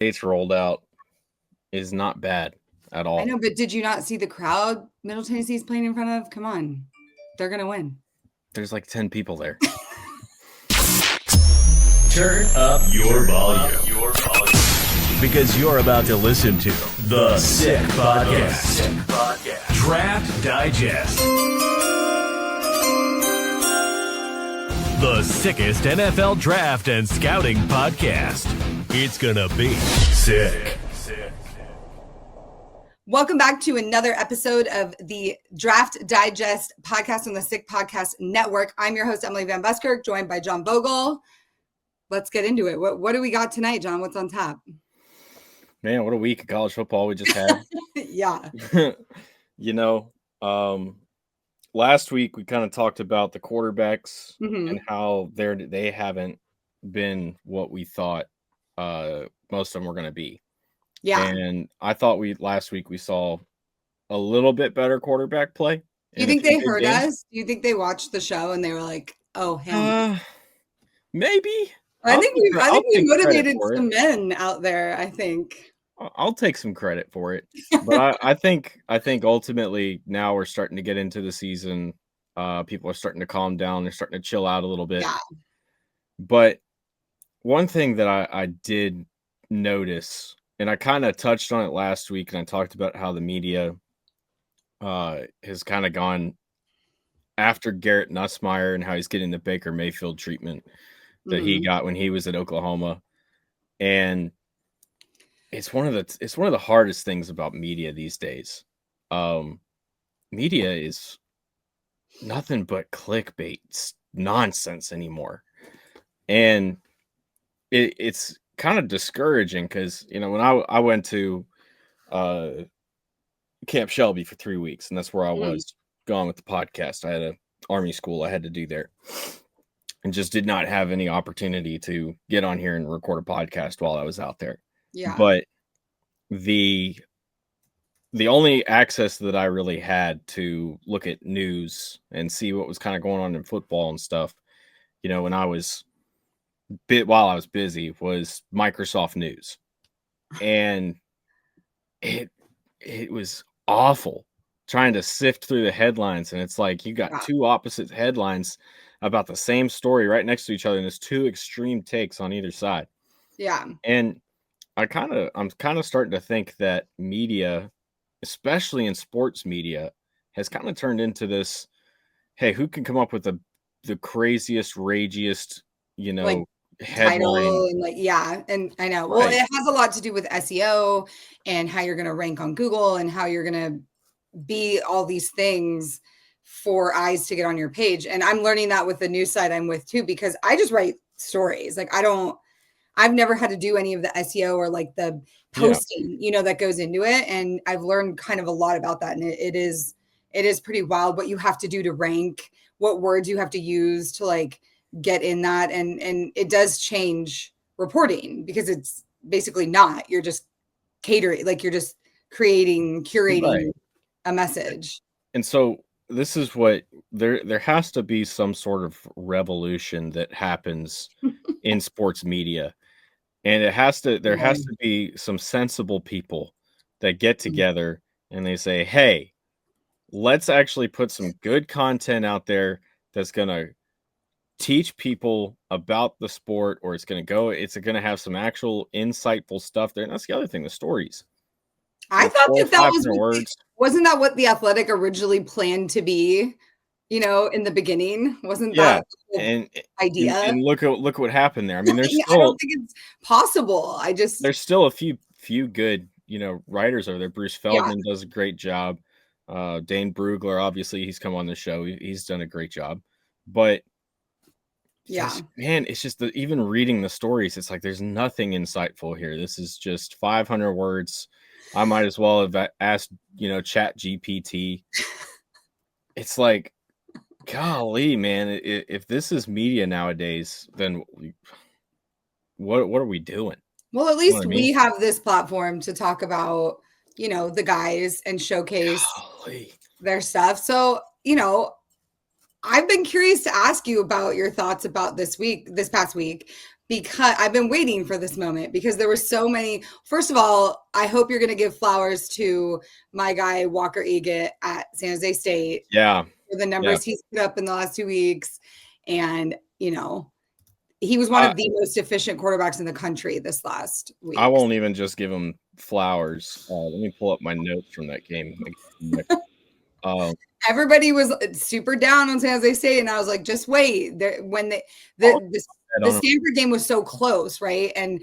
States rolled out is not bad at all. I know, but did you not see the crowd Middle Tennessee's playing in front of? Come on. They're going to win. There's like 10 people there. Turn up your volume. Because you're about to listen to The Sick Podcast. Draft Digest. The sickest NFL draft and scouting podcast. It's gonna be sick. Welcome back to another episode of the Draft Digest podcast on the Sick Podcast Network. I'm your host, Emily Van Buskirk, joined by John Vogel. Let's get into it. What do we got tonight, John? What's on tap? Man, what a week of college football we just had. Yeah. Last week we kind of talked about the quarterbacks and how they haven't been what we thought most of them were going to be. Yeah. And I thought last week we saw a little bit better quarterback play. Do you think they heard us? Do you think they watched the show and they were like, oh, him? Maybe. I think we motivated some men out there, I think. I'll take some credit for it. But I think ultimately now we're starting to get into the season. People are starting to calm down. They're starting to chill out a little bit. Yeah. But one thing that I did notice, and I kind of touched on it last week, and I talked about how the media has kind of gone after Garrett Nussmeier and how he's getting the Baker Mayfield treatment that he got when he was at Oklahoma. And it's one of the hardest things about media these days. Media is nothing but clickbait nonsense anymore. And it's kind of discouraging because, when I went to Camp Shelby for 3 weeks, and that's where I was going with the podcast. I had an Army school I had to do there. And just did not have any opportunity to get on here and record a podcast while I was out there. Yeah. But the only access that I really had to look at news and see what was kind of going on in football and stuff, when I was while I was busy, was Microsoft News. And it was awful trying to sift through the headlines. And it's like you got two opposite headlines about the same story right next to each other, and there's two extreme takes on either side. Yeah. And I'm kind of starting to think that media, especially in sports media, has kind of turned into this, hey, who can come up with the craziest, ragiest, headline. Title and and I know. Well, it has a lot to do with SEO and how you're going to rank on Google and how you're going to be all these things for eyes to get on your page. And I'm learning that with the news site I'm with too, because I just write stories. Like I've never had to do any of the SEO or like the posting, that goes into it. And I've learned kind of a lot about that. And it is pretty wild what you have to do to rank, what words you have to use to like get in that. And it does change reporting because it's basically not, you're just catering, like you're just curating a message. And so this is what there has to be some sort of revolution that happens in sports media. And there has to be some sensible people that get together and they say, hey, let's actually put some good content out there that's going to teach people about the sport, or it's going to have some actual insightful stuff there. And that's the other thing, the stories. I thought that wasn't that what The Athletic originally planned to be, in the beginning? Wasn't that an idea? And look what happened there. I mean, there's I don't think it's possible. There's still a few good, writers over there. Bruce Feldman does a great job. Dane Brugler, obviously, he's come on the show. He's done a great job. But it's just even reading the stories, it's like there's nothing insightful here. This is just 500 words. I might as well have asked, Chat GPT. It's like, golly, man, if this is media nowadays, then what are we doing? Well, at least we have this platform to talk about, the guys and showcase their stuff. So, I've been curious to ask you about your thoughts about this past week, because I've been waiting for this moment because there were so many. First of all, I hope you're going to give flowers to my guy, Walker Eget at San Jose State. Yeah. For the numbers he's put up in the last 2 weeks. And, you know, he was one of the most efficient quarterbacks in the country this last week. I won't even just give him flowers. Let me pull up my notes from that game. Everybody was super down on San Jose State, and I was like, just wait. When the Stanford game was so close, right? And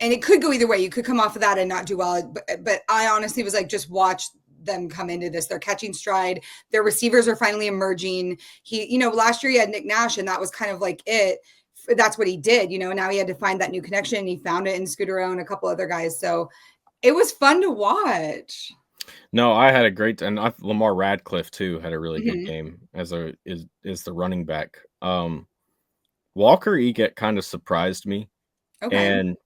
it could go either way. You could come off of that and not do well. But I honestly was like, just watch them come into this. They're catching stride. Their receivers are finally emerging. Last year he had Nick Nash, and that was kind of like it. That's what he did. Now he had to find that new connection, and he found it in Scudero and a couple other guys. So it was fun to watch. No, I had a great, and Lamar Radcliffe too had a really good game as is the running back. Walker Eget kind of surprised me, and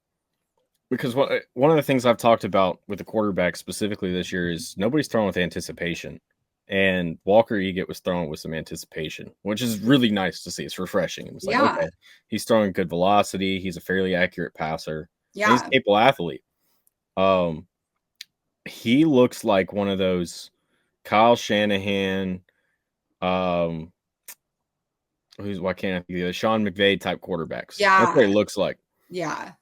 because one of the things I've talked about with the quarterback specifically this year is nobody's throwing with anticipation, and Walker Eget was throwing with some anticipation, which is really nice to see. It's refreshing. It was like, okay, he's throwing good velocity. He's a fairly accurate passer. Yeah, he's a capable athlete. He looks like one of those Kyle Shanahan, why can't I think of the Sean McVay type quarterbacks? Yeah, that's what he looks like. Yeah,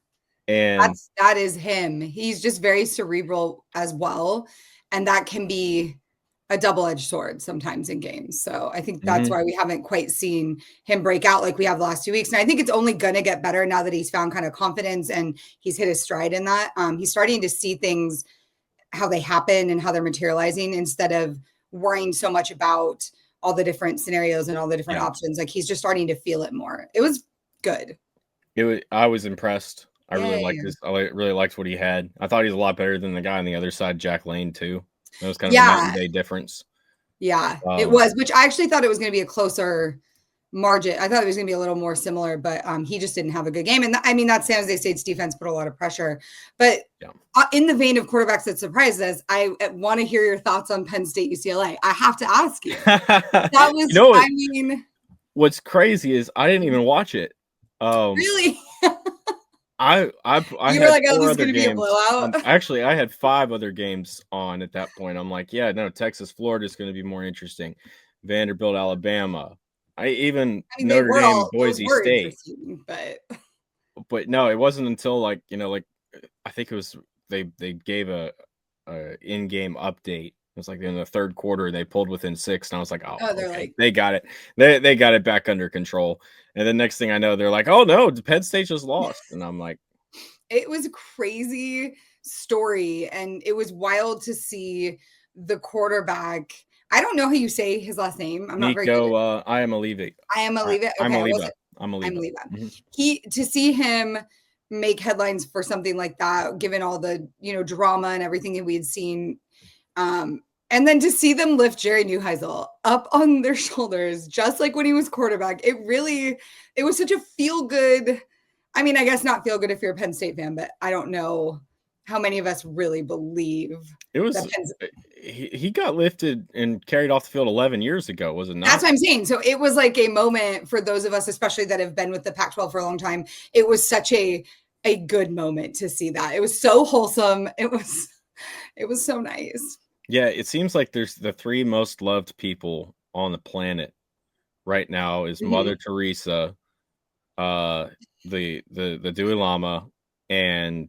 and that is him. He's just very cerebral as well, and that can be a double-edged sword sometimes in games. So I think that's why we haven't quite seen him break out like we have the last 2 weeks. And I think it's only going to get better now that he's found kind of confidence and he's hit his stride in that. He's starting to see things how they happen and how they're materializing instead of worrying so much about all the different scenarios and all the different options. Like he's just starting to feel it more. It was good. I was impressed. I really liked this. I really liked what he had. I thought he was a lot better than the guy on the other side, Jack Lane, too. That was kind of a night and day difference. Yeah, it was, which I actually thought it was going to be a closer margin. I thought it was going to be a little more similar, but he just didn't have a good game. And that San Jose State's defense put a lot of pressure. But in the vein of quarterbacks that surprised us, I want to hear your thoughts on Penn State UCLA. I have to ask you. That was, what's crazy is I didn't even watch it. Really? I you were like, oh, this is going to be a blowout. Actually, I had 5 other games on at that point. I'm like, yeah, no, Texas, Florida is going to be more interesting. Vanderbilt, Alabama. Notre Dame, Boise State. But no, it wasn't until I think it was they gave a in-game update. It was like in the third quarter they pulled within 6, and I was like, they got it. They got it back under control. And the next thing I know, they're like, oh no, Penn State just lost. And I'm like, it was a crazy story, and it was wild to see the quarterback. I don't know how you say his last name. I'm not very good. I am Eget. Okay, I'm Eget. To see him make headlines for something like that, given all the drama and everything that we had seen, and then to see them lift Jerry Neuheisel up on their shoulders, just like when he was quarterback, it was such a feel good. I mean, I guess not feel good if you're a Penn State fan, but I don't know how many of us really believe it was. He got lifted and carried off the field 11 years ago, was it not? That's what I'm saying. So it was like a moment for those of us, especially that have been with the Pac-12 for a long time. It was such a good moment to see that. It was so wholesome. It was so nice. Yeah, it seems like there's the 3 most loved people on the planet right now is Mother Teresa, the Dalai Lama, and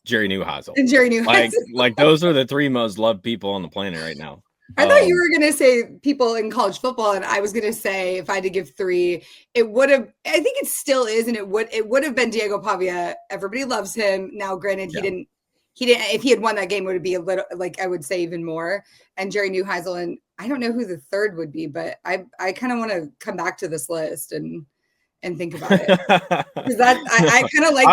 Jerry Neuheisel. And Jerry Neuheisel. Like those are the 3 most loved people on the planet right now. I thought you were going to say people in college football, and I was going to say if I had to give 3, it would have. I think it still is, and it would have been Diego Pavia. Everybody loves him now. Granted, he didn't. If he had won that game, it would be a little, like, I would say even more. And Jerry Neuheisel, and I don't know who the third would be, but I kind of want to come back to this list and think about it. Because I kind of like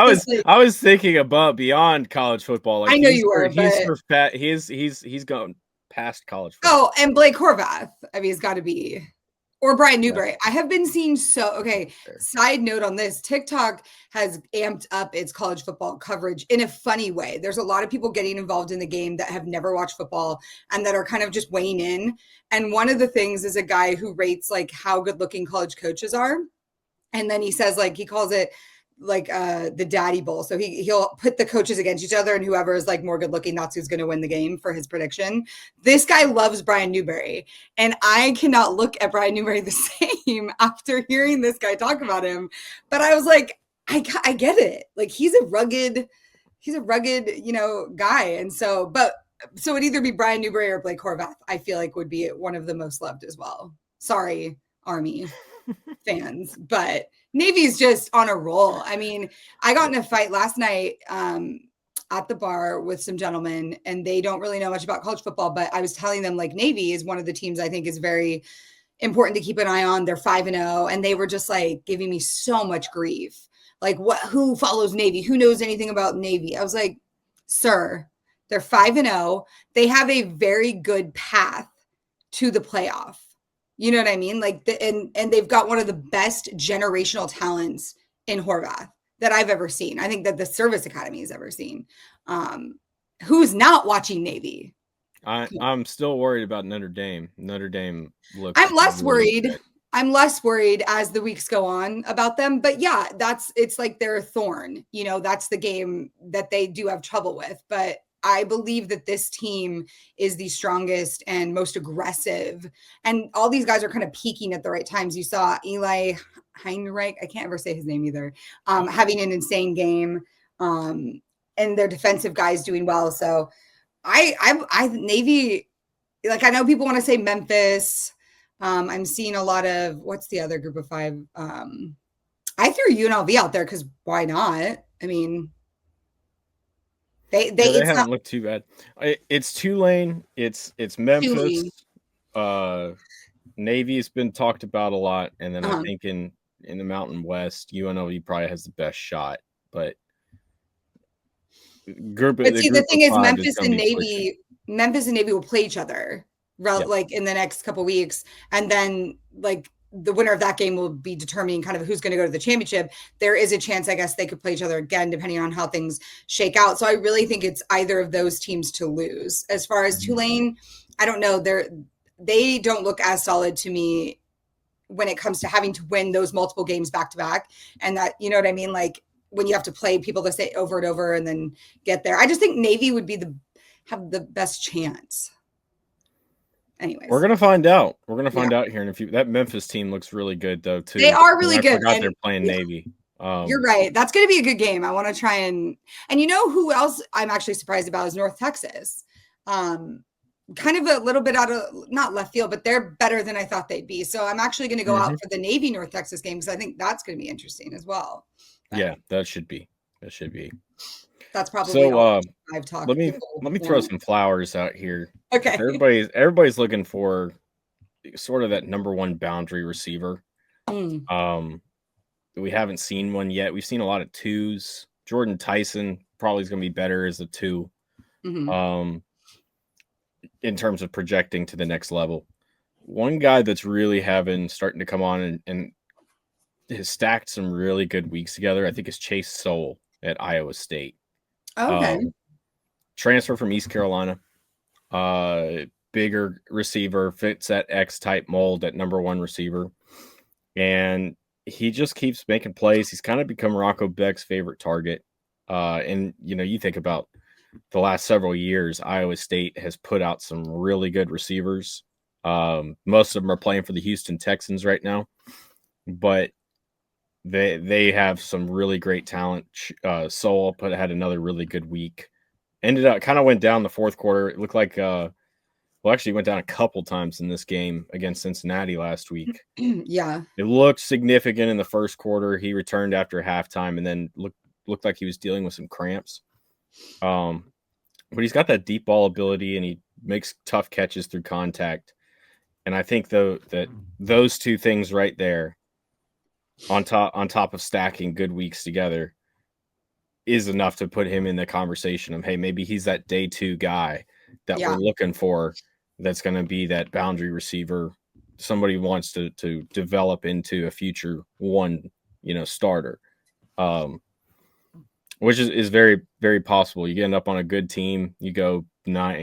I was thinking about beyond college football. Like, I know you were. He's gone past college football. Oh, and Blake Horvath. I mean, he's got to be. Or Brian Newberry. I have been seeing side note on this. TikTok has amped up its college football coverage in a funny way. There's a lot of people getting involved in the game that have never watched football and that are kind of just weighing in. And one of the things is a guy who rates like how good looking college coaches are. And then he says, like, he calls it like the daddy bowl. So he'll put the coaches against each other, and whoever is like more good looking, that's who's going to win the game for his prediction. This guy loves Brian Newberry, and I cannot look at Brian Newberry the same after hearing this guy talk about him. But I was like, I get it. Like, he's a rugged, guy. And so it'd either be Brian Newberry or Blake Horvath, I feel like would be one of the most loved as well. Sorry, Army fans, but Navy's just on a roll. I mean, I got in a fight last night at the bar with some gentlemen, and they don't really know much about college football, but I was telling them, like, Navy is one of the teams I think is very important to keep an eye on. They're 5-0, and they were just like giving me so much grief. Like, who follows Navy? Who knows anything about Navy? I was like, sir, they're 5-0. They have a very good path to the playoff. You know what I mean? Like, and they've got one of the best generational talents in Horvath that I've ever seen. I think that the Service Academy has ever seen. Who's not watching Navy? I'm still worried about Notre Dame. Notre Dame looks. I'm less worried. Good. I'm less worried as the weeks go on about them. But yeah, it's like they're a thorn. You know, that's the game that they do have trouble with. But I believe that this team is the strongest and most aggressive. And all these guys are kind of peaking at the right times. You saw Eli Heinrich, I can't ever say his name either, having an insane game. And their defensive guys doing well. So I Navy, like, I know people want to say Memphis. I'm seeing a lot of, what's the other group of 5? I threw UNLV out there because why not? I mean, They haven't looked too bad. It's Tulane. It's Memphis. Tulane. Navy's been talked about a lot, and then I think in the Mountain West, UNLV probably has the best shot. But the thing is, Memphis and Navy will play each other, like in the next couple weeks, and then like the winner of that game will be determining kind of who's going to go to the championship. There is a chance, I guess, they could play each other again, depending on how things shake out. So I really think it's either of those teams to lose. As far as Tulane, I don't know. They don't look as solid to me when it comes to having to win those multiple games back to back. And that, you know what I mean? Like, when you have to play people to say over and over and then get there. I just think Navy would have the best chance. Anyways, we're gonna find out. We're gonna find out here in a few. That Memphis team looks really good, though. Too. They are really good. I forgot they're playing Navy. You're right. That's gonna be a good game. I want to try and you know who else I'm actually surprised about is North Texas. Kind of a little bit out of not left field, but they're better than I thought they'd be. So I'm actually going to go out for the Navy North Texas game because I think that's going to be interesting as well. But yeah, that should be. That's probably so. I've talked. Let me throw some flowers out here. Okay. Everybody's looking for sort of that number one boundary receiver. We haven't seen one yet. We've seen a lot of 2s. Jordan Tyson probably is going to be better as a 2. In terms of projecting to the next level. One guy that's really starting to come on and has stacked some really good weeks together, I think, is Chase Sowell at Iowa State. Okay. Transfer from East Carolina. Bigger receiver, fits that X-type mold at number 1 receiver. And he just keeps making plays. He's kind of become Rocco Beck's favorite target. And, you know, you think about the last several years, Iowa State has put out some really good receivers. Most of them are playing for the Houston Texans right now, but they have some really great talent. Sowell had another really good week. Ended up kind of went down the fourth quarter. It looked like actually went down a couple times in this game against Cincinnati last week. Yeah, it looked significant in the first quarter. He returned after halftime and then looked like he was dealing with some cramps. But he's got that deep ball ability and he makes tough catches through contact. And I think though that those two things right there on top of stacking good weeks together is enough to put him in the conversation of, hey, maybe he's that day 2 guy that we're looking for. That's going to be that boundary receiver. Somebody wants to develop into a future 1, starter. Which is very, very possible. You end up on a good team, you go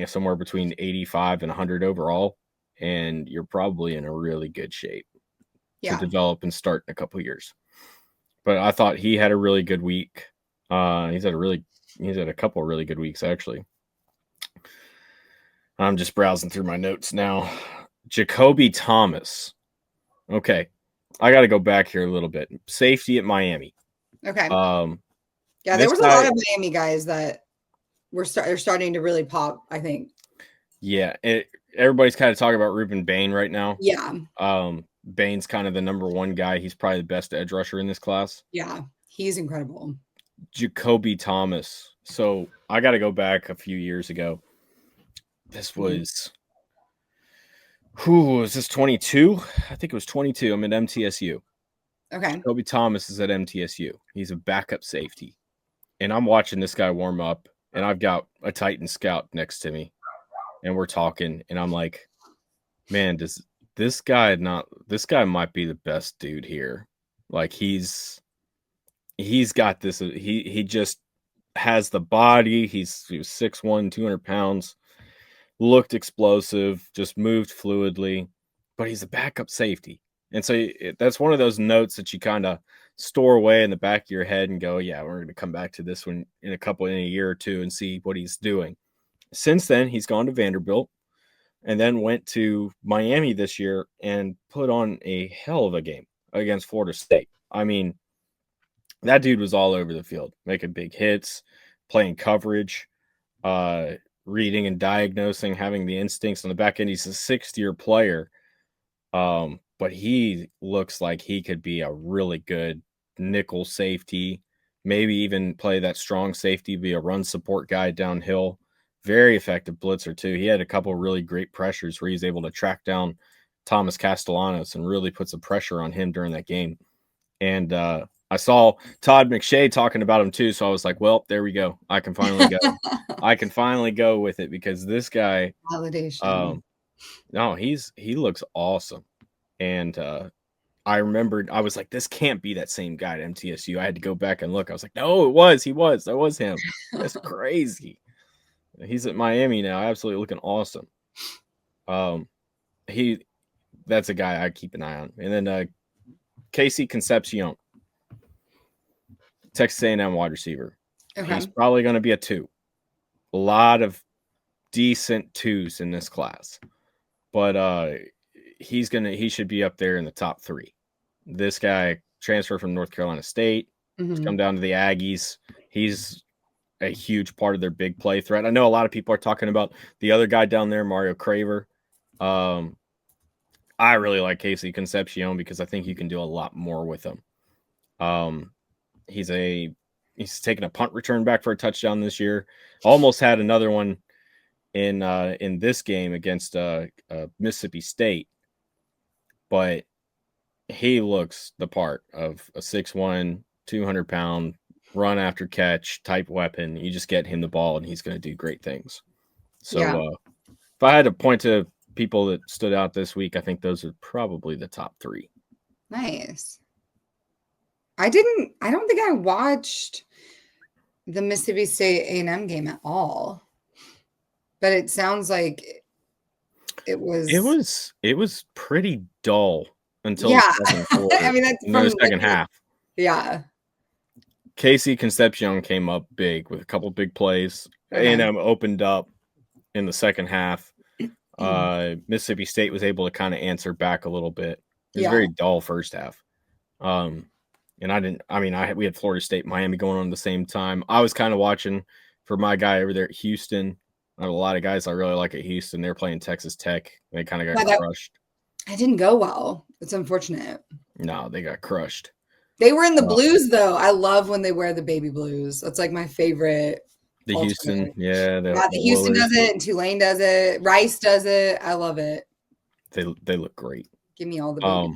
somewhere between 85 and 100 overall, and you're probably in a really good shape to develop and start in a couple of years. but I thought he had a really good week. He's had a couple of really good weeks, actually. I'm just browsing through my notes now. Jakobe Thomas. Okay. I got to go back here a little bit. Safety at Miami. Okay. Yeah, there was a lot of Miami guys that are starting to really pop, I think. Yeah. Everybody's kind of talking about Ruben Bain right now. Yeah. Bain's kind of the number one guy. He's probably the best edge rusher in this class. Yeah. He's incredible. Jakobe Thomas. So I got to go back a few years ago. This was, was this 22? I think it was 22. I'm at MTSU. Okay. Jakobe Thomas is at MTSU. He's a backup safety. And I'm watching this guy warm up, and I've got a Titan scout next to me, and we're talking, and I'm like, man, this guy might be the best dude here. Like he's got this. He just has the body. He was 6'1", 200 pounds, looked explosive, just moved fluidly, but he's a backup safety. And so that's one of those notes that you kind of store away in the back of your head and go, yeah, we're going to come back to this one in a year or two and see what he's doing. Since then, he's gone to Vanderbilt and then went to Miami this year and put on a hell of a game against Florida State. I mean, that dude was all over the field, making big hits, playing coverage, reading and diagnosing, having the instincts on the back end. He's a sixth-year player. But he looks like he could be a really good nickel safety, maybe even play that strong safety, be a run support guy downhill. Very effective blitzer, too. He had a couple of really great pressures where he's able to track down Thomas Castellanos and really put some pressure on him during that game. And I saw Todd McShay talking about him, too, so I was like, well, there we go. I can finally go. I can finally go with it because this guy – validation. No, he looks awesome. And I remembered, I was like, this can't be that same guy at MTSU. I had to go back and look. I was like, no, he was. That was him. That's crazy. He's at Miami now, absolutely looking awesome. That's a guy I keep an eye on. And then Casey Concepcion, Texas A&M wide receiver. Okay. He's probably going to be a 2. A lot of decent 2s in this class. But he should be up there in the top 3. This guy transferred from North Carolina State. He's come down to the Aggies. He's a huge part of their big play threat. I know a lot of people are talking about the other guy down there, Mario Craver. I really like Casey Concepcion because I think you can do a lot more with him. He's taken a punt return back for a touchdown this year. Almost had another one in this game against Mississippi State, but he looks the part of a 6'1", 200-pound run after catch type weapon. You just get him the ball and he's going to do great things. So if I had to point to people that stood out this week, I think those are probably the top 3. Nice. I don't think I watched the Mississippi State A&M game at all. But it sounds like it was pretty dull until the second quarter. I mean, that's from the second half. Yeah. Casey Concepcion came up big with a couple big plays. Okay. A&M opened up in the second half. Mississippi State was able to kind of answer back a little bit. It was a very dull first half. And we had Florida State, Miami going on at the same time. I was kind of watching for my guy over there at Houston. I have a lot of guys I really like at Houston. They're playing Texas Tech. They kind of got crushed. It didn't go well. It's unfortunate. No, they got crushed. They were in the blues, though. I love when they wear the baby blues. That's like my favorite. The Houston, the Houston does it, and Tulane does it. Rice does it. I love it. They look great. Give me all the baby.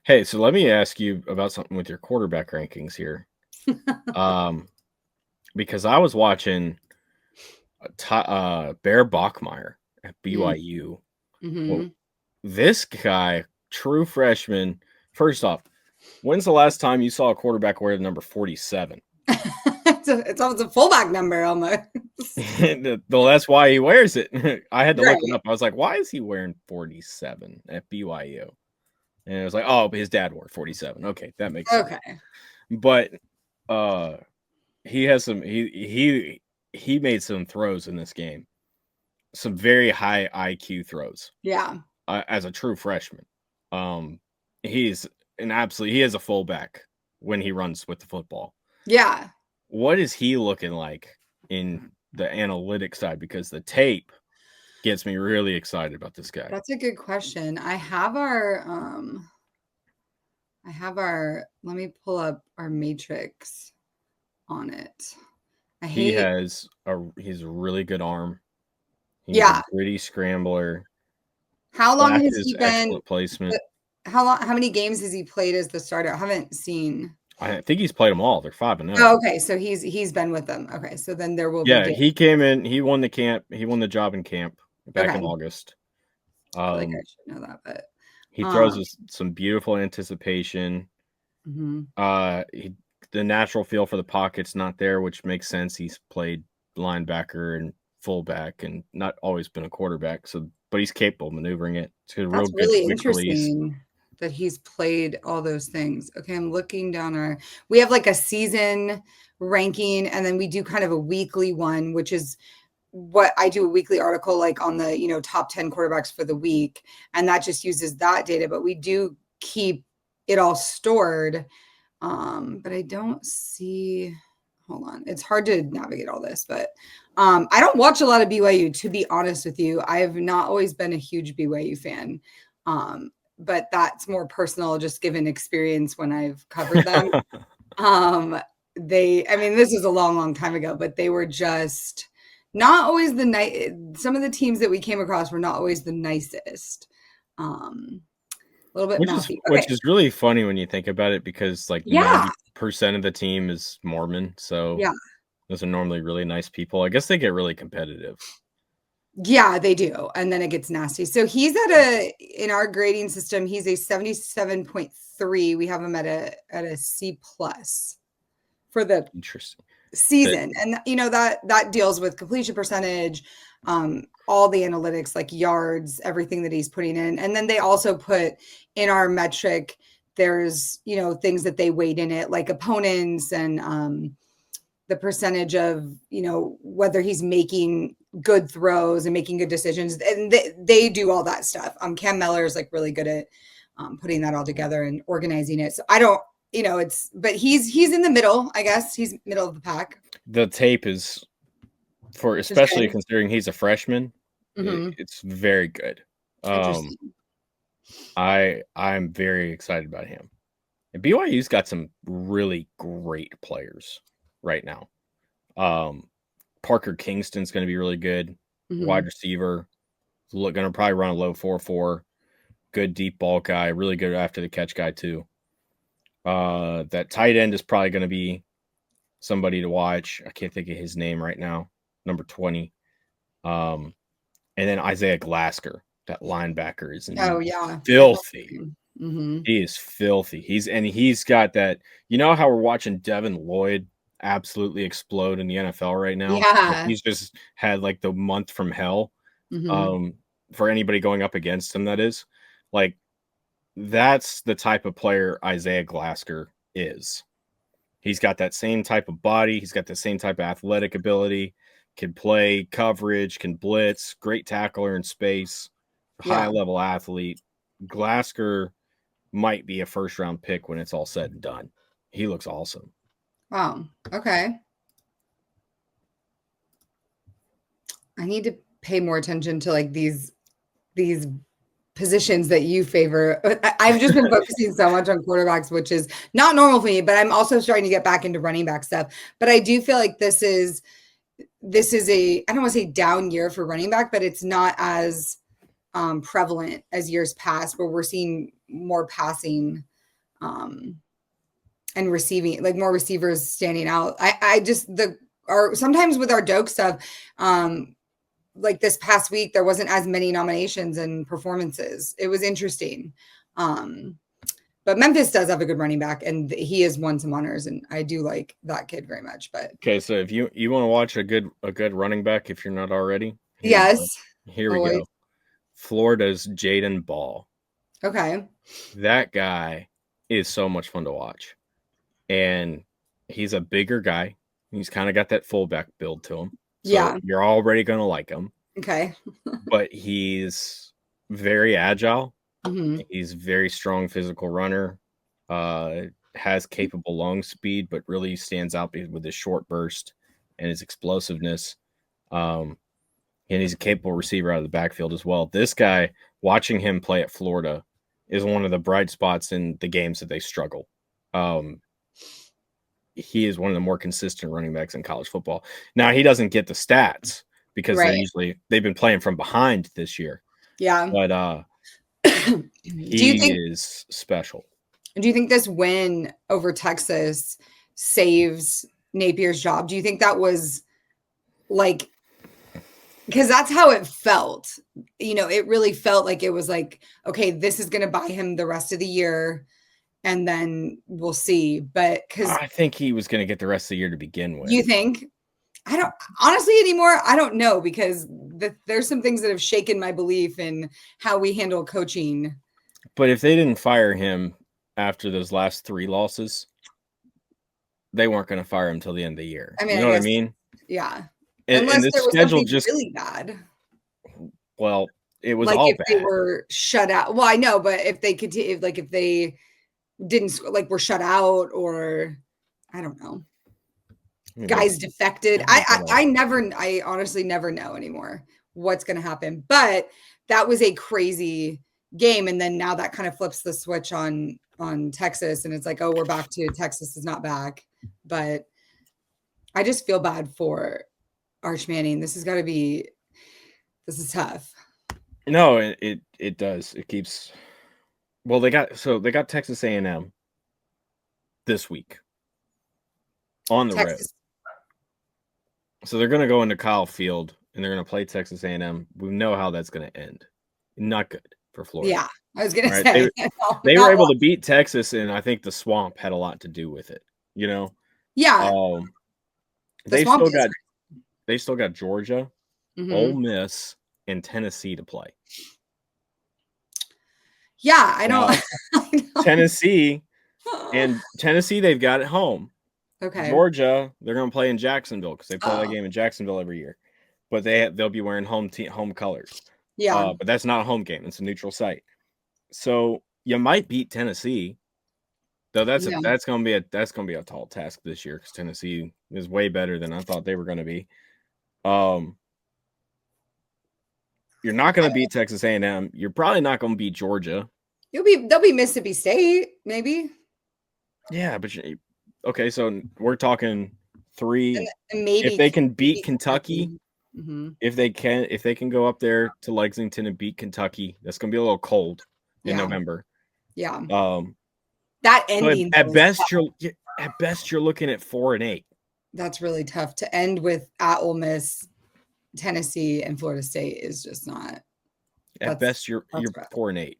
Hey, so let me ask you about something with your quarterback rankings here. Because I was watching Bear Bachmeier at BYU. Well, this guy, true freshman. First off, when's the last time you saw a quarterback wear the number 47? It's almost a fullback number almost. Well, that's why he wears it. I had to look it up. I was like, why is he wearing 47 at BYU? And it was like, oh, but his dad wore 47. Okay, that makes sense. Okay. But he has some he made some throws in this game. Some very high IQ throws. Yeah. As a true freshman. He's he is a fullback when he runs with the football. Yeah. What is he looking like in the analytics side? Because the tape gets me really excited about this guy. That's a good question. I have let me pull up our matrix on it. He's a really good arm. He's a gritty scrambler. How long has he been? Excellent placement. How many games has he played as the starter? I haven't seen. I think he's played them all. They're 5-0. Oh, okay. So he's been with them. Okay. So then there will be. Yeah, he came in. He won the camp. He won the job in camp back in August. I feel like I should know that, but he throws with some beautiful anticipation. The natural feel for the pocket's not there, which makes sense. He's played linebacker and fullback and not always been a quarterback. But he's capable of maneuvering it. It's a real really good interesting release. That he's played all those things. Okay, I'm looking down we have like a season ranking, and then we do kind of a weekly one, which is what I do, a weekly article like on the top 10 quarterbacks for the week, and that just uses that data, but we do keep it all stored. But I don't see, hold on, it's hard to navigate all this, but I don't watch a lot of BYU, to be honest with you. I have not always been a huge BYU fan, but that's more personal, just given experience when I've covered them. This is a long time ago, but they were just not always the nice. Some of the teams that we came across were not always the nicest. A little bit which is really funny when you think about it, because like 90% of the team is Mormon, so those are normally really nice people. I guess they get really competitive. Yeah, they do, and then it gets nasty. So he's in our grading system, he's a 77.3. We have him at a C+ for the season, and that deals with completion percentage, all the analytics like yards, everything that he's putting in. And then they also put in our metric, there's things that they weighed in it, like opponents and the percentage of whether he's making good throws and making good decisions, and they do all that stuff. Cam Meller is like really good at putting that all together and organizing it. So I don't but he's in the middle, I guess. He's middle of the pack. The tape is, especially considering he's a freshman, it's very good. I'm very excited about him. And BYU's got some really great players right now. Parker Kingston's going to be really good. Wide receiver, going to probably run a low 4.4. Good deep ball guy, really good after the catch guy too. That tight end is probably going to be somebody to watch. I can't think of his name right now. Number 20. And then Isaiah Glasker, that linebacker, is filthy. He is filthy. He's got that. You know how we're watching Devin Lloyd absolutely explode in the NFL right now? Yeah. He's just had like the month from hell. For anybody going up against him, that is. Like, that's the type of player Isaiah Glasker is. He's got that same type of body. He's got the same type of athletic ability. Can play coverage, can blitz, great tackler in space, high-level athlete. Glasker might be a first-round pick when it's all said and done. He looks awesome. Wow. Okay. I need to pay more attention to like these positions that you favor. I've just been focusing so much on quarterbacks, which is not normal for me, but I'm also starting to get back into running back stuff. But I do feel like this is I don't want to say down year for running back, but it's not as prevalent as years past, where we're seeing more passing and receiving, like more receivers standing out. Sometimes with our Doak stuff, like this past week, there wasn't as many nominations and performances. It was interesting. But Memphis does have a good running back, and he has won some honors, and I do like that kid very much. But okay, so if you want to watch a good running back, if you're not already, here we go. Florida's Jaden Ball. Okay. That guy is so much fun to watch. And he's a bigger guy. He's kind of got that fullback build to him. So you're already going to like him. Okay. But he's very agile. Mm-hmm. He's very strong physical runner. Has capable long speed, but really stands out with his short burst and his explosiveness. And he's a capable receiver out of the backfield as well. This guy, watching him play at Florida, is one of the bright spots in the games that they struggle. He is one of the more consistent running backs in college football. Now, he doesn't get the stats because they've been playing from behind this year. Yeah. But is special. Do you think this win over Texas saves Napier's job? Do you think that was like, because that's how it felt, it really felt like it was like, okay, this is going to buy him the rest of the year and then we'll see. But because I think he was going to get the rest of the year to begin with. You think? I don't honestly anymore. I don't know, because there's some things that have shaken my belief in how we handle coaching. But if they didn't fire him after those last 3 losses, they weren't going to fire him until the end of the year. I mean, you know what I mean? Yeah. Unless there was schedule just really bad. Well, it was like all if bad. They were shut out. Well, I know, but if they could, if they didn't, were shut out, or I don't know, guys defected. I honestly never know anymore what's going to happen. But that was a crazy game, and then now that kind of flips the switch on Texas, and it's like, oh, we're back to Texas is not back. But I just feel bad for Arch Manning. This is tough. No, it does. It keeps. Well, they got Texas A&M this week on the road. So they're going to go into Kyle Field and they're going to play Texas A&M. We know how that's going to end. Not good for Florida. Yeah, I was going to say. They were able to beat Texas, and I think the swamp had a lot to do with it. Yeah. They still got Georgia, Ole Miss, and Tennessee to play. Yeah, I don't. Tennessee, they've got at home. Okay. Georgia, they're going to play in Jacksonville because they play that game in Jacksonville every year. But they'll be wearing home colors. Yeah. But that's not a home game; it's a neutral site. So you might beat Tennessee, though. That's going to be a tall task this year because Tennessee is way better than I thought they were going to be. You're not going to beat Texas A&M. You're probably not going to beat Georgia. They'll be Mississippi State, maybe. Yeah, but okay, so we're talking 3. And maybe if they can beat Kentucky, if they can go up there to Lexington and beat Kentucky, that's going to be a little cold in November. Yeah. That ending at best you're looking at 4-8. That's really tough to end with at Ole Miss, Tennessee, and Florida State is just not. At best you're 4-8.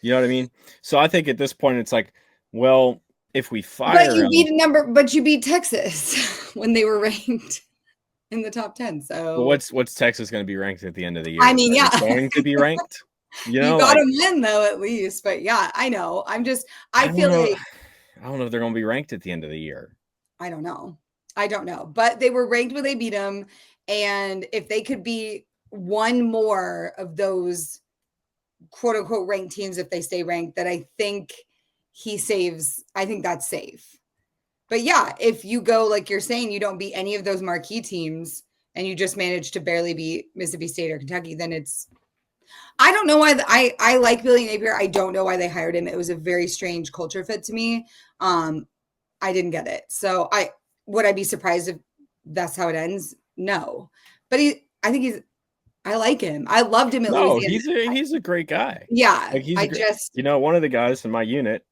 You know what I mean? So I think at this point it's like, well, if we fire but you beat Texas when they were ranked in the top 10. So what's Texas going to be ranked at the end of the year? I mean, going to be ranked. You got to win though, at least. But yeah, I know. I feel like I don't know if they're going to be ranked at the end of the year. I don't know, but they were ranked when they beat them, and if they could be one more of those quote unquote ranked teams, if they stay ranked, that I think he saves. I think that's safe. But yeah, if you go, like you're saying, you don't beat any of those marquee teams and you just manage to barely beat Mississippi State or Kentucky, then I don't know why I like Billy Napier. I don't know why they hired him. It was a very strange culture fit to me. I didn't get it. So would I be surprised if that's how it ends? No. But I like him. I loved him at Louisiana. He's a great guy. Yeah. One of the guys in my unit,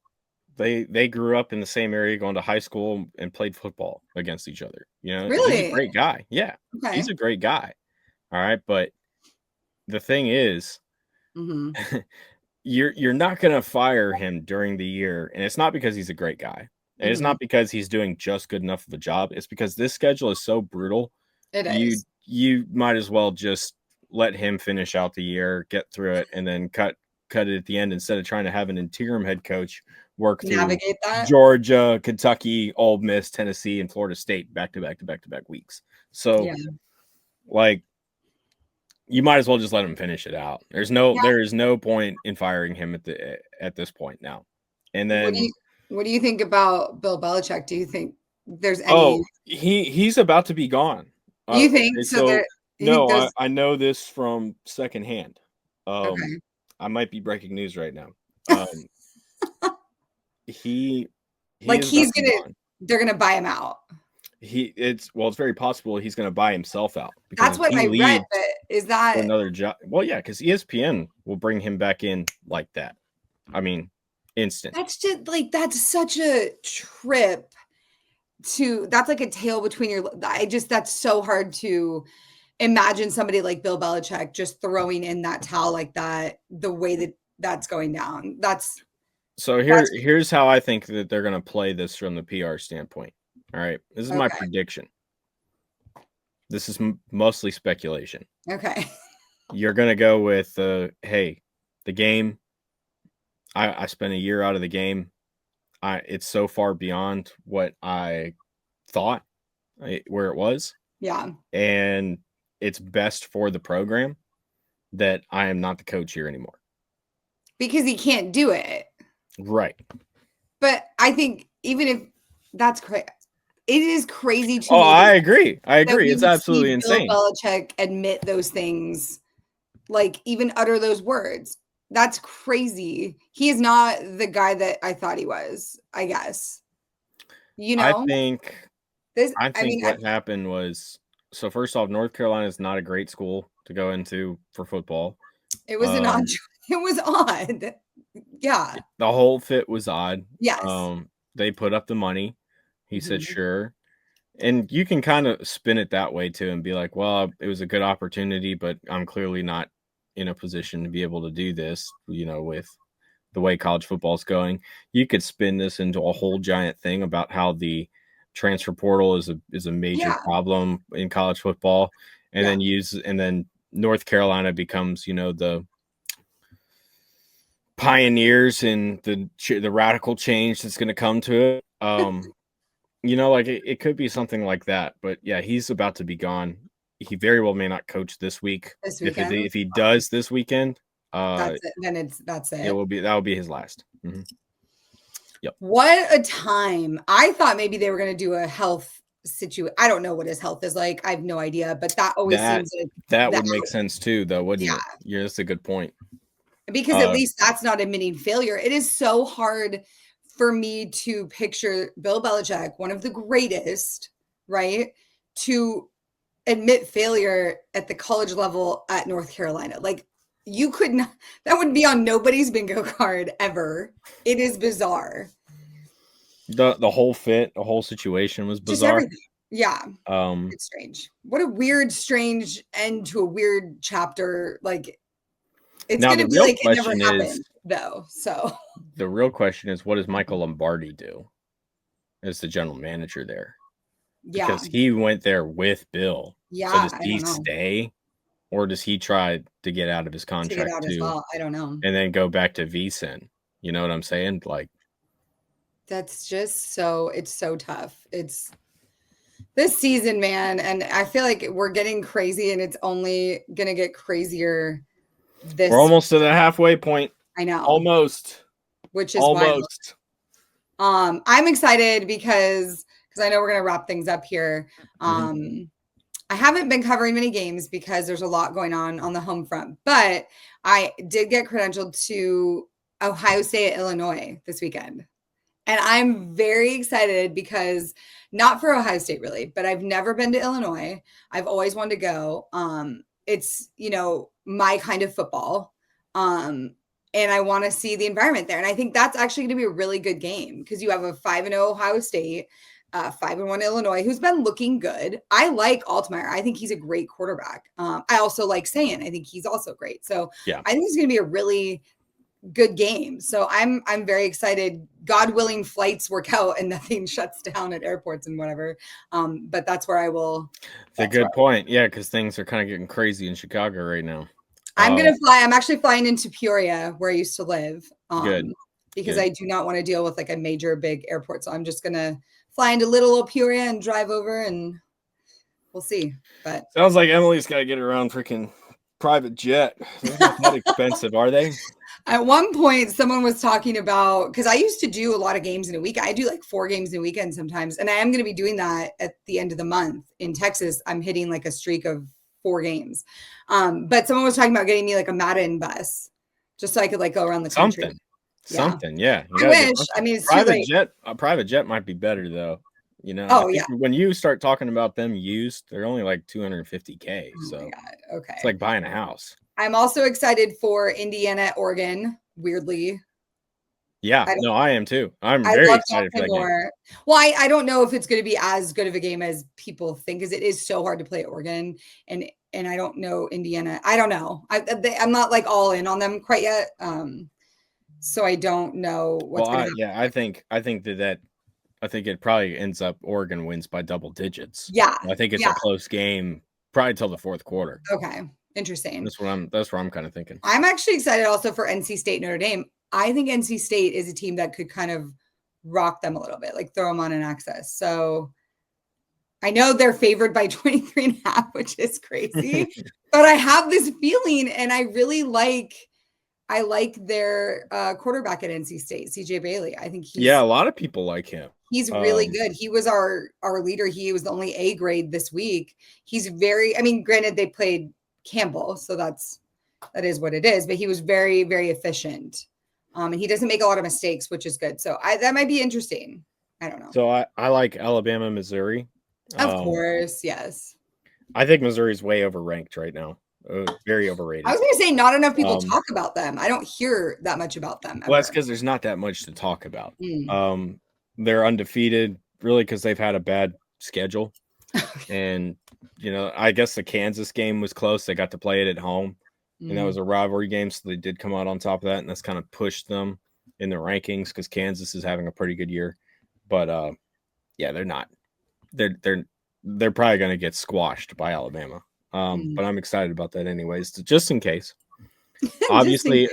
they grew up in the same area, going to high school and played football against each other. Really? He's a great guy. Yeah. Okay. He's a great guy. All right. But the thing is, you're not going to fire him during the year. And it's not because he's a great guy. And it's not because he's doing just good enough of a job. It's because this schedule is so brutal. It is. You might as well just let him finish out the year, get through it, and then cut cut it at the end instead of trying to have an interim head coach work through navigate that. Georgia, Kentucky, Ole Miss, Tennessee, and Florida State back to back weeks. So, like, you might as well just let him finish it out. There is no point in firing him at this point now. And then, what do you think about Bill Belichick? Do you think there's any? Oh, he's about to be gone. You think so? I know this from secondhand. Okay. I might be breaking news right now. They're gonna buy him out. It's very possible he's gonna buy himself out. That's what I read. But is that another job? Well, yeah, because ESPN will bring him back in like that. I mean, instant. That's just that's such a trip. That's like a tail between your. That's so hard to imagine somebody like Bill Belichick just throwing in that towel like that. The way that's going down. Here's how I think that they're going to play this from the PR standpoint. All right, this is my prediction. This is mostly speculation. Okay. You're going to go with hey, the game. I spent a year out of the game. It's so far beyond what I thought where it was. Yeah. And it's best for the program that I am not the coach here anymore. Because he can't do it. Right. But I think even if that's crazy, it is crazy to me. Oh, I agree. It's absolutely insane. Bill Belichick admit those things, like even utter those words. That's crazy. He is not the guy that I thought he was, I guess. I think what happened was, so first off, North Carolina is not a great school to go into for football. It was it was odd. Yeah. The whole fit was odd. Yes. They put up the money. He said, sure. And you can kind of spin it that way too and be like, well, it was a good opportunity, but I'm clearly not in a position to be able to do this, with the way college football is going. You could spin this into a whole giant thing about how the transfer portal is a major problem in college football. And then North Carolina becomes, the pioneers in the radical change that's going to come to it. It could be something like that, but yeah, he's about to be gone. He very well may not coach this week. If he does this weekend, that's it. Then that's it. That will be his last. Mm-hmm. Yep. What a time! I thought maybe they were going to do a health situation. I don't know what his health is like. I have no idea, but that always seems like that would make sense too, though, wouldn't it? Yeah, that's a good point. Because at least that's not admitting failure. It is so hard for me to picture Bill Belichick, one of the greatest, right, to admit failure at the college level at North Carolina. Like, you could not, that would be on nobody's bingo card ever. It is bizarre. The whole situation was bizarre. Yeah. It's strange. What a weird, strange end to a weird chapter. Like, it's going to be like it never happened, though. So the real question is, what does Michael Lombardi do as the general manager there? Yeah. Because he went there with Bill. Yeah. So does he stay, or does he try to get out of his contract too? As well? I don't know. And then go back to VSiN. You know what I'm saying? Like, that's just it's so tough. It's this season, man. And I feel like we're getting crazy, and it's only going to get crazier. We're almost to the halfway point. I know. Almost. Which is almost. I'm excited because I know we're going to wrap things up here. I haven't been covering many games because there's a lot going on the home front, but I did get credentialed to Ohio State, Illinois this weekend. And I'm very excited because not for Ohio State really, but I've never been to Illinois. I've always wanted to go. It's, my kind of football. And I want to see the environment there. And I think that's actually going to be a really good game because you have a 5-0 Ohio State, 5-1 Illinois, who's been looking good. I like Altmaier. I think he's a great quarterback. I also like Sayin. I think he's also great. So yeah. I think it's going to be a really good game. So I'm very excited. God willing, flights work out and nothing shuts down at airports and whatever. But that's where I will. It's a good point. Yeah, because things are kind of getting crazy in Chicago right now. I'm actually flying into Peoria, where I used to live. Good. Because I do not want to deal with like a major big airport. So I'm just gonna fly into little old Peoria and drive over, and we'll see. But sounds like Emily's got to get around freaking private jet. They're not that expensive, are they? At one point, someone was talking about, because I used to do a lot of games in a week. I do like 4 games in a weekend sometimes. And I am going to be doing that at the end of the month in Texas. I'm hitting like a streak of 4 games. But someone was talking about getting me like a Madden bus just so I could like go around the country. Something. Yeah. I wish. I mean, it's a private jet might be better though. You know, I think when you start talking about them used, they're only like $250K. So okay. It's like buying a house. I'm also excited for Indiana, Oregon, weirdly. Yeah, I am too. I'm very excited for that game. Well, I don't know if it's going to be as good of a game as people think, because it is so hard to play at Oregon. And I don't know Indiana. I don't know. I'm not like all in on them quite yet. So I don't know what's going to happen. Yeah, I think it probably ends up Oregon wins by double digits. Yeah. I think it's a close game, probably till the fourth quarter. Okay. Interesting. That's what I'm kind of thinking. I'm actually excited also for NC State Notre Dame. I think NC State is a team that could kind of rock them a little bit, like throw them on an access. So I know they're favored by 23.5, which is crazy, but I have this feeling, and I really like their quarterback at NC State, CJ Bailey. I think a lot of people like him. He's really good. He was our leader. He was the only A grade this week. He's granted they played Campbell, so that is what it is, but he was very, very efficient. And he doesn't make a lot of mistakes, which is good. So that might be interesting. I don't know. So I like Alabama, Missouri. Of course, yes. I think Missouri's way overranked right now. Very overrated. I was going to say not enough people talk about them. I don't hear that much about them. Well, that's because there's not that much to talk about. They're undefeated, really, because they've had a bad schedule. And, I guess the Kansas game was close. They got to play it at home. And that was a rivalry game, so they did come out on top of that, and that's kind of pushed them in the rankings because Kansas is having a pretty good year. But, they're not. They're probably going to get squashed by Alabama. But I'm excited about that anyways, just in case. Obviously,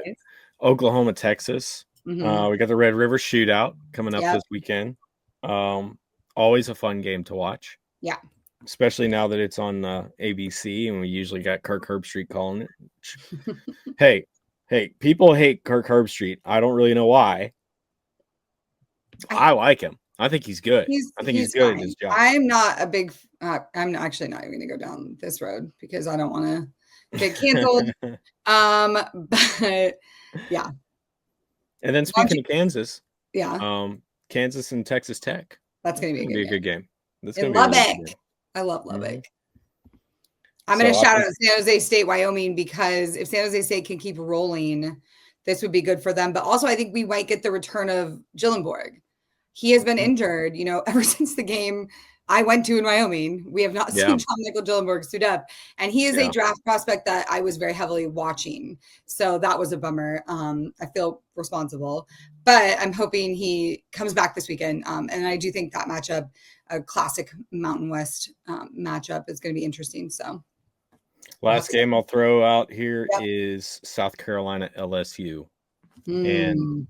Oklahoma, Texas. We got the Red River Shootout coming up this weekend. Always a fun game to watch. Yeah. Especially now that it's on ABC, and we usually got Kirk Herbstreit calling it. Hey, people hate Kirk Herbstreit. I don't really know why. I like him. I think he's good. I think he's good at his job. I'm not a big. I'm actually not even going to go down this road because I don't want to get canceled. But yeah. And then speaking of Kansas, Kansas and Texas Tech. That's going to be a good game. That's going to be Lubbock. I love Lubbock. I'm going to shout out San Jose State, Wyoming, because if San Jose State can keep rolling, this would be good for them. But also, I think we might get the return of Gyllenborg. He has been injured, ever since the game I went to in Wyoming. We have not seen John Michael Gyllenborg suit up. And he is a draft prospect that I was very heavily watching. So that was a bummer. I feel responsible. But I'm hoping he comes back this weekend. And I do think that matchup, a classic Mountain West matchup, is going to be interesting. So last game I'll throw out here is South Carolina LSU. And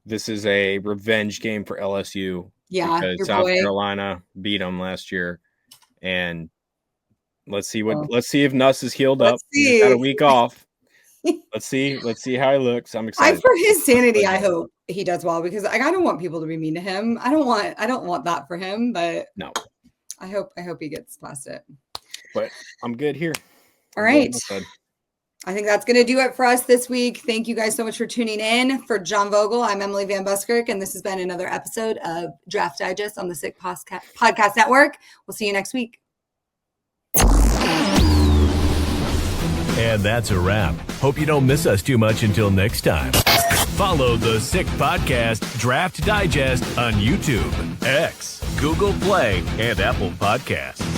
this is a revenge game for LSU. Yeah, because South Carolina beat them last year, and let's see if Nuss is healed up. He's got a week off. Let's see how he looks. I'm excited for his sanity. I hope he does well, because I don't want people to be mean to him. I don't want that for him. But no, I hope he gets past it. But I'm good here. All right. I think that's going to do it for us this week. Thank you guys so much for tuning in. For John Vogel, I'm Emily Van Buskirk, and this has been another episode of Draft Digest on the Sick Podcast Network. We'll see you next week. And that's a wrap. Hope you don't miss us too much until next time. Follow the Sick Podcast Draft Digest on YouTube, X, Google Play, and Apple Podcasts.